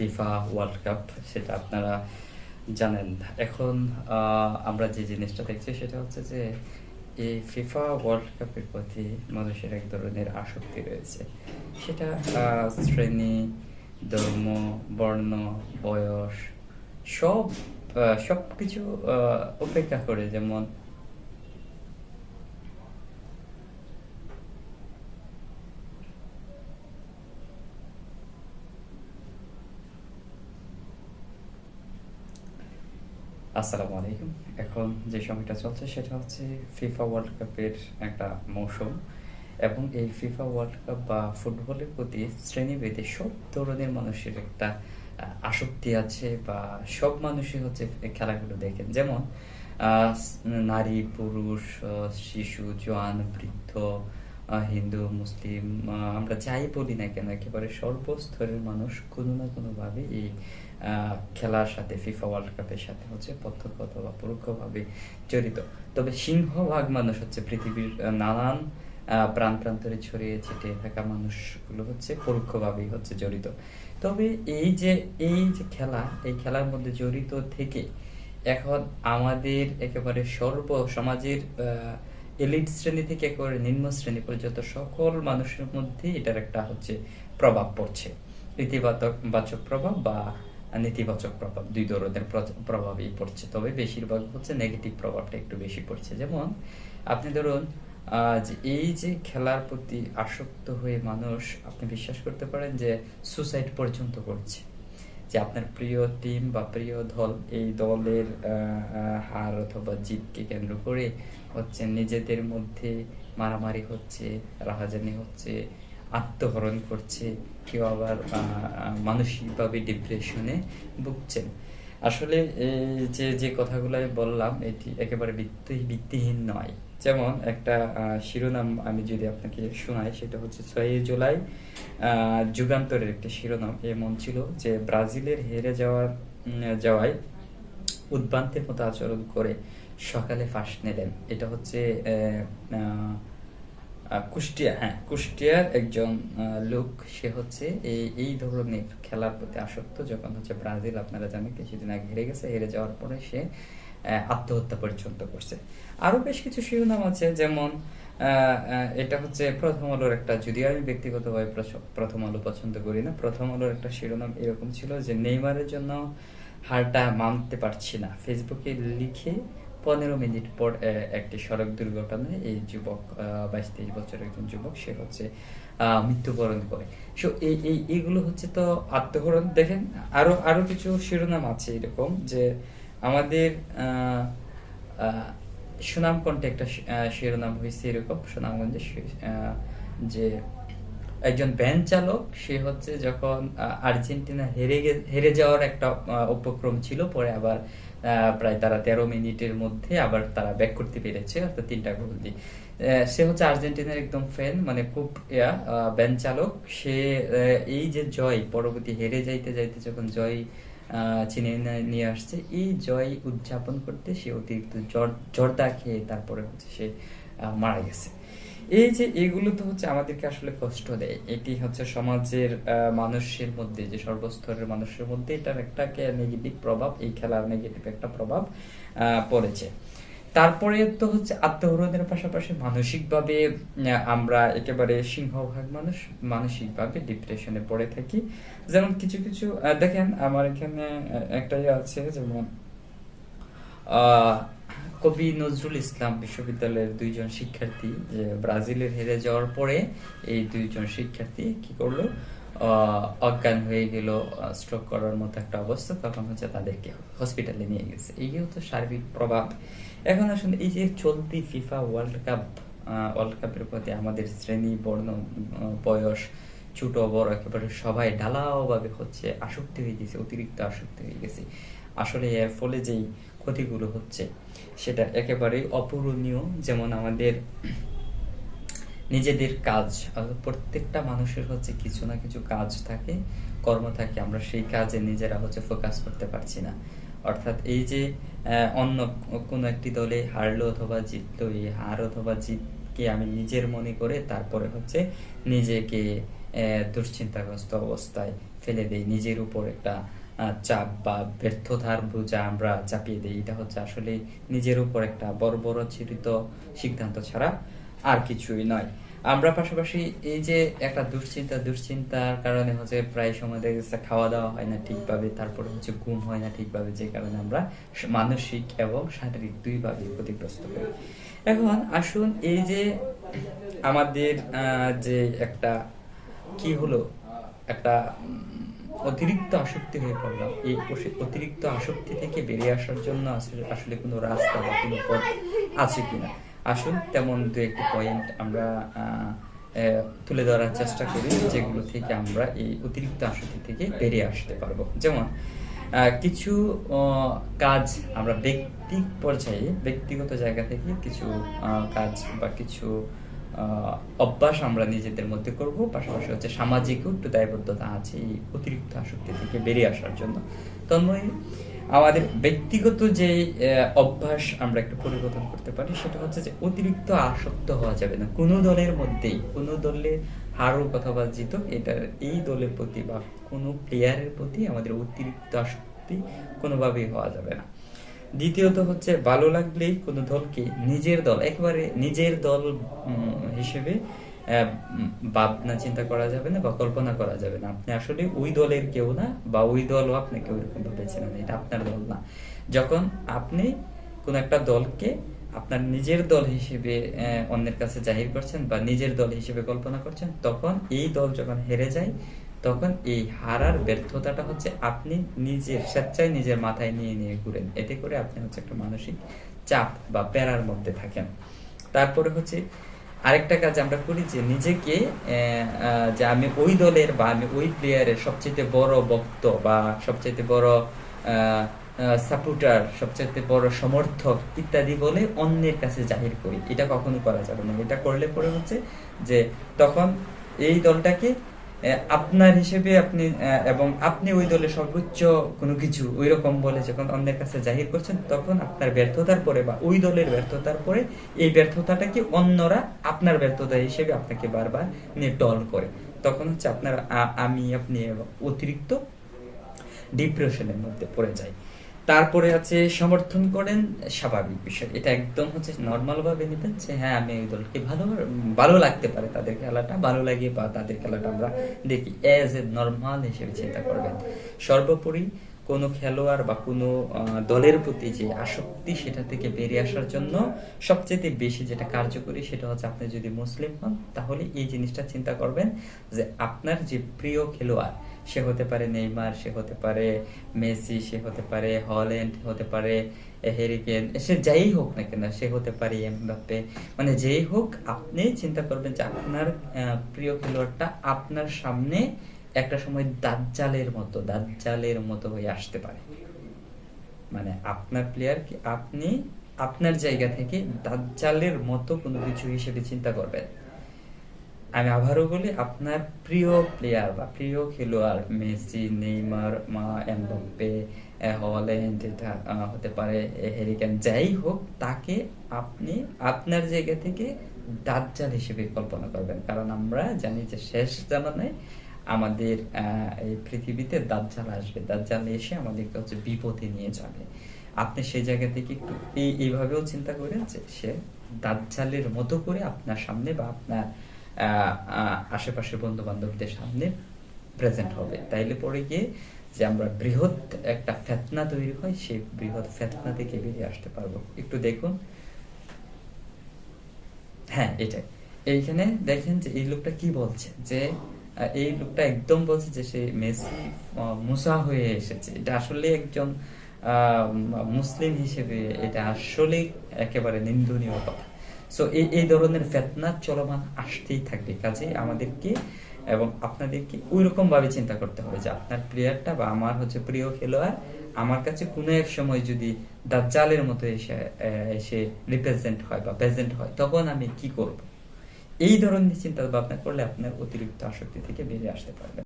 FIFA world cup, সেটা আপনারা জানেন। এখন আমরা যে জিনিসটা দেখছি সেটা হচ্ছে যে এই ফিফা ওয়ার্ল্ড কাপের প্রতি মানুষের এক ধরনের আসক্তি রয়েছে। সেটা শ্রেণী, ধর্ম, বর্ণ, বয়স, সব সব কিছু উপেক্ষা করে। যেমন আসসালামু আলাইকুম। এখন যে সময়টা চলছে সেটা হচ্ছে ফিফা ওয়ার্ল্ড কাপের একটা মৌসুম, এবং এই ফিফা ওয়ার্ল্ড কাপ বা ফুটবলের প্রতি শ্রেণীভেদে সব ধরনের মানুষের একটা আসক্তি আছে, বা সব মানুষই হচ্ছে এই খেলাগুলো দেখেন। যেমন আহ, নারী, পুরুষ, শিশু, জোয়ান, বৃদ্ধ, হিন্দু, মুসলিম, আমরা যাই বলি না কেন, একেবারে সর্বস্তরের মানুষ কোনো না কোনোভাবে এই খেলার সাথে, ফিফা ওয়ার্ল্ড কাপের সাথে হচ্ছে প্রত্যক্ষ অথবা পরোক্ষভাবে জড়িত। তবে সিংহভাগ মানুষ হচ্ছে পৃথিবীর নানান প্রাণ প্রান্তরে ছড়িয়ে ছিটিয়ে থাকা মানুষগুলো হচ্ছে পরোক্ষভাবেই হচ্ছে জড়িত। তবে এই যে খেলা, এই খেলার মধ্যে জড়িত থেকে এখন আমাদের একেবারে সমাজের এলিট শ্রেণী থেকে একেবারে নিম্ন শ্রেণী পর্যন্ত সকল মানুষের মধ্যে এটার একটা হচ্ছে প্রভাব পড়ছে। ইতিবাচক বাচক প্রভাব বা নেতিবাচক প্রভাব, দুই ধরনের প্রভাবই পড়ছে। তবে বেশিরভাগ হচ্ছে নেগেটিভ প্রভাবটা একটু বেশি পড়ছে। যেমন আপনি ধরুন যে এই যে খেলার প্রতি আসক্ত হয়ে মানুষ, আপনি বিশ্বাস করতে পারেন যে সুসাইড পর্যন্ত করছে। যে আপনার প্রিয় টিম বা প্রিয় দল, এই দলের হার অথবা জিতকে কেন্দ্র করে হচ্ছে নিজেদের মধ্যে মারামারি হচ্ছে, রাহাজানি হচ্ছে, আত্মহরণ করছে, কেউ আবার মানসিকভাবে ডিপ্রেশনে ভুগছেন। আসলে এই যে যে কথাগুলো আমি বললাম এটি একেবারে ভিত্তিহীন নয়। যেমন একটা শিরোনাম আমি যদি আপনাকে শোনাই, সেটা হচ্ছে 6 জুলাই যুগান্তরের একটি শিরোনাম এমন ছিল যে ব্রাজিলের হেরে যাওয়ায় উদ্ভ্রান্তের মতো আচরণ করে সকালে ফাঁস নিলেন। এটা হচ্ছে কুষ্টিয়ার একজন লোক। সে হচ্ছে এই ধরনের খেলার প্রতি আসক্ত। যখন হচ্ছে ব্রাজিল, আপনারা জানেন, কিছুদিন আগে হেরে গেছে, হেরে যাওয়ার পরে সে আত্মহত্যা পর্যন্ত করছে। আরো বেশ কিছু শিরোনাম আছে, যেমন এটা হচ্ছে প্রথম আলোর একটা, যদিও আমি ব্যক্তিগতভাবে প্রথম আলো পছন্দ করি না, প্রথম আলোর একটা শিরোনাম এরকম ছিল যে নেইমারের জন্য হারটা মানতে পারছি না, ফেসবুকে লিখে 15 মিনিট পর একটি সড়ক দুর্ঘটনায় এই যুবক, 22-23 বছরের একজন যুবক, সে হচ্ছে মৃত্যুবরণ করে। সো এইগুলো হচ্ছে তো আত্মহরণ। দেখেন আরো আরো কিছু শিরোনাম আছে এরকম, যে আমাদের সুনামগঞ্জে একটা শিরোনাম হয়েছে এরকম, সুনামগঞ্জে যে একজন ভ্যান চালক, সে হচ্ছে যখন আর্জেন্টিনা হেরে যাওয়ার একটা উপক্রম ছিল, পরে আবার প্রায় তারা 13 মিনিটের মধ্যে আবার তারা ব্যাক করতে পেরেছে, অর্থাৎ 3টা গোল দিয়ে। সে হচ্ছে আর্জেন্টিনার একদম ফ্যান, মানে খুব ভ্যান চালক। সে এই যে জয়, পরবর্তী হেরে যাইতে যাইতে যখন জয় চিনে নিয়ে আসছে, এই জয় উদযাপন করতে সে অতিরিক্ত জর্দা খেয়ে তারপরে হচ্ছে সে মারা গেছে। এই যে এগুলো তো হচ্ছে আমাদেরকে আসলে কষ্ট দেয়। এটি হচ্ছে সমাজের মানুষের মধ্যে, যে সর্বস্তরের মানুষের মধ্যে এটার একটা নেগেটিভ প্রভাব, এই খেলার নেগেটিভ একটা প্রভাব পড়েছে। তারপরে তো হচ্ছে আত্মহরণের পাশাপাশি মানসিকভাবে আমরা একেবারে সিংহভাগ মানুষ মানসিকভাবে ডিপ্রেশনে পড়ে থাকি। যেমন কিছু কিছু দেখেন, আমার এখানে একটাই আছে, যেমন কবি নজরুল ইসলাম বিশ্ববিদ্যালয়ের 2জন শিক্ষার্থী, যে ব্রাজিলের হেরে যাওয়ার পরে এই 2জন শিক্ষার্থী কি করলো, অজ্ঞান হয়ে গেল, স্ট্রোক করার মতো একটা অবস্থা, তখন হচ্ছে তাদেরকে হসপিটালে নিয়ে গেছে। এই হচ্ছে সার্বিক প্রভাব। এখন আসলে এই যে চলতি ফিফা ওয়ার্ল্ড কাপের প্রতি আমাদের শ্রেণী, বর্ণ, বয়স, ছোট বড় একেবারে সবাই ঢালাওভাবে হচ্ছে আসক্তি হয়ে গেছে, অতিরিক্ত আসক্তি হয়ে গেছে। আসলে এর ফলে যেই ক্ষতিগুলো হচ্ছে সেটা একেবারেই অপূরণীয়। যেমন আমাদের নিজেদের কাজ, প্রত্যেকটা মানুষের হচ্ছে কিছু না কিছু কাজ থাকে, কর্ম থাকে, আমরা সেই কাজে নিজেরা হচ্ছে ফোকাস করতে পারছি না। অর্থাৎ এই যে অন্য কোনো একটি দলে হারলো অথবা জিতলো, এই হার অথবা জিতকে আমি নিজের মনে করে তারপরে হচ্ছে নিজেকে দুশ্চিন্তাগ্রস্ত অবস্থায় ফেলে দেই, নিজের উপর একটা চাপ বা ব্যর্থতার বোঝা আমরা চাপিয়ে দিই। এটা হচ্ছে আসলে নিজের উপর একটা বর্বরচিত সিদ্ধান্ত ছাড়া আর কিছুই নয়। আমরা পাশাপাশি এই যে একটা দুশ্চিন্তার কারণে হচ্ছে প্রায় সময় দেখা যাচ্ছে খাওয়া দাওয়া হয় না ঠিকভাবে, তারপরে হচ্ছে ঘুম হয় না ঠিকভাবে, যে কারণে আমরা মানসিক এবং শারীরিক দুইভাবে ক্ষতিগ্রস্ত হই। এখন আসুন এই যে আমাদের যে একটা কি হলো, একটা অতিরিক্ত আসক্তি হয়ে পড়লাম, এই অতিরিক্ত আসক্তি থেকে বেরিয়ে আসার জন্য আসলে কোনো রাস্তা বা কোনো পথ আছে কিনা, আসুন তেমন দু একটি পয়েন্ট আমরা তুলে ধরার চেষ্টা করি, যেগুলো থেকে আমরা এই অতিরিক্ত আসক্তি থেকে বেরিয়ে আসতে পারবো। যেমন কিছু কাজ আমরা ব্যক্তিগত জায়গা থেকে কিছু কাজ বা কিছু অভ্যাস আমরা নিজেদের মধ্যে করব, পাশাপাশি হচ্ছে সামাজিকও একটু দায়বদ্ধতা আছে এই অতিরিক্ত আসক্তি থেকে বেরিয়ে আসার জন্য। তন্ময় আমাদের ব্যক্তিগত যে অভ্যাস আমরা একটু পরিবর্তন করতে পারি, সেটা হচ্ছে যে অতিরিক্ত আসক্ত হওয়া যাবে না কোনো দলের মধ্যেই। কোনো দলে হারও অথবা জিতো, এটার এই দলের প্রতি বা কোনো প্লেয়ারের প্রতি আমাদের অতিরিক্ত আসক্তি কোনোভাবেই হওয়া যাবে না। দ্বিতীয়ত হচ্ছে ভালো লাগলেই কোনো দলকে একেবারে নিজের দল হিসেবে ভাবনা চিন্তা করা যাবে না বা কল্পনা করা যাবে না। আপনি আসলে ওই দলের কেউ না, বা ওই দলও আপনাকে ওইরকম ভাবে চেনে না, এটা আপনার দল না। যখন আপনি কোন একটা দলকে আপনার নিজের দল হিসেবে অন্যের কাছে জাহির করছেন বা নিজের দল হিসেবে কল্পনা করছেন, তখন এই দল যখন হেরে যায়, তখন এই হারার ব্যর্থতাটা হচ্ছে আপনি নিজের স্বেচ্ছায় নিজের মাথায় নিয়ে নিয়ে ঘুরেন। এতে করে আপনি হচ্ছে একটা মানসিক চাপ বা প্যারার মধ্যে থাকেন। তারপরে হচ্ছে আরেকটা কাজ আমরা করি, যে নিজেকে যে আমি ওই দলের বা আমি ওই প্লেয়ারের সবচেয়ে বড় ভক্ত বা সবচেয়ে বড় সাপোর্টার, সবচেয়ে বড় সমর্থক ইত্যাদি বলে অন্যের কাছে জাহির করি। এটা কখনো করা যাবে না। এটা করলে পরে হচ্ছে যে তখন এই দলটাকে আপনার হিসেবে আপনি এবং আপনি ওই দলের সর্বোচ্চ কোনো কিছু ওই রকম বলে যখন অন্যের কাছে জাহির করছেন, তখন আপনার ব্যর্থতার পরে বা ওই দলের ব্যর্থতার পরে এই ব্যর্থতাটাকে অন্যরা আপনার ব্যর্থতা হিসেবে আপনাকে বারবার নিয়ে টল করে। তখন হচ্ছে আপনার আপনি অতিরিক্ত ডিপ্রেশনের মধ্যে পড়ে যায়। তারপরে আছে সমর্থন করেন, স্বাভাবিক বিষয়, এটা একদম হচ্ছে নর্মাল ভাবে নিতেন যে হ্যাঁ আমি এই দলকে ভালো লাগতে পারে, তাদের খেলাটা ভালো লাগে বা তাদের খেলাটা আমরা দেখি, এজ এ নর্মাল হিসেবে চিন্তা করবেন। সর্বোপরি কোনো খেলোয়াড় বা কোনো দলের প্রতি যে আসক্তি, সেটা থেকে বেরিয়ে আসার জন্য সবচেয়ে বেশি যেটা কার্যকরী, সেটা হচ্ছে আপনি যদি মুসলিম হন, তাহলে এই জিনিসটা চিন্তা করবেন যে আপনার যে প্রিয় খেলোয়াড়, সে হতে পারে নেইমার, সে হতে পারে মেসি, সে হতে পারে হল্যান্ড, হতে পারে হ্যারি কেন, সে যাই হোক না কেন, সে হতে পারে এমবাপ্পে, মানে যেই হোক, আপনি চিন্তা করবেন যে আপনার প্রিয় খেলোয়াড়টা আপনার সামনে একটা সময় দাজ্জালের মতো হয়ে আসতে পারে। মানে আপনার প্লেয়ার কি আপনি আপনার জায়গা থেকে দাজ্জালের মতো কোনো কিছু হিসেবে চিন্তা করবেন। আমি আবারও বলি, আপনার প্রিয় প্লেয়ার বা প্রিয় খেলোয়াড় মেসি, নেইমার, এমবাপ্পে, হল্যান্ড, এটা হতে পারে হ্যারি কেন, যাই হোক, তাকে আপনি আপনার জায়গা থেকে দাজ্জাল হিসেবে কল্পনা করবেন। কারণ আমরা জানি যে শেষ জামানায় আমাদের এই পৃথিবীতে দাজ্জাল আসবে, দাজ্জাল এসে আমাদেরকে হচ্ছে বিপদে নিয়ে যাবে। আপনি সেই জায়গা থেকে একটু এইভাবেও চিন্তা করেন যে সে দাজ্জালের মতো করে আপনার সামনে বা আপনার আশেপাশের বন্ধু বান্ধবদের সামনে প্রেজেন্ট হবে। তাইলে পরে গিয়ে যে আমরা বৃহৎ একটা ফেতনা তৈরি হয়, সেই বৃহৎ ফেতনা থেকে বেরিয়ে আসতে পারবো। একটু দেখুন, হ্যাঁ এটাই, এইখানে দেখেন যে এই লোকটা কি বলছে, যে এই লোকটা একদম বলছে যে সে মেসি মুসা হয়ে এসেছে। এটা আসলে একজন মুসলিম হিসেবে এটা আসলে একেবারে নিন্দনীয় কথা। সো এই ধরনের ফেতনা চলমান আসতেই থাকবে। কাজে আমাদেরকে এবং আপনাদেরকে ওই রকম ভাবে চিন্তা করতে হবে যে আপনার প্লেয়ারটা বা আমার হচ্ছে প্রিয় খেলোয়াড় আমার কাছে কোনো এক সময় যদি দাজ্জালের মতো এসে রিপ্রেজেন্ট হয় বা প্রেজেন্ট হয়, তখন আমি কি করব। এই ধরনের চিন্তা ভাবনা করলে আপনার অতিরিক্ত আসক্তি থেকে বেরিয়ে আসতে পারবেন।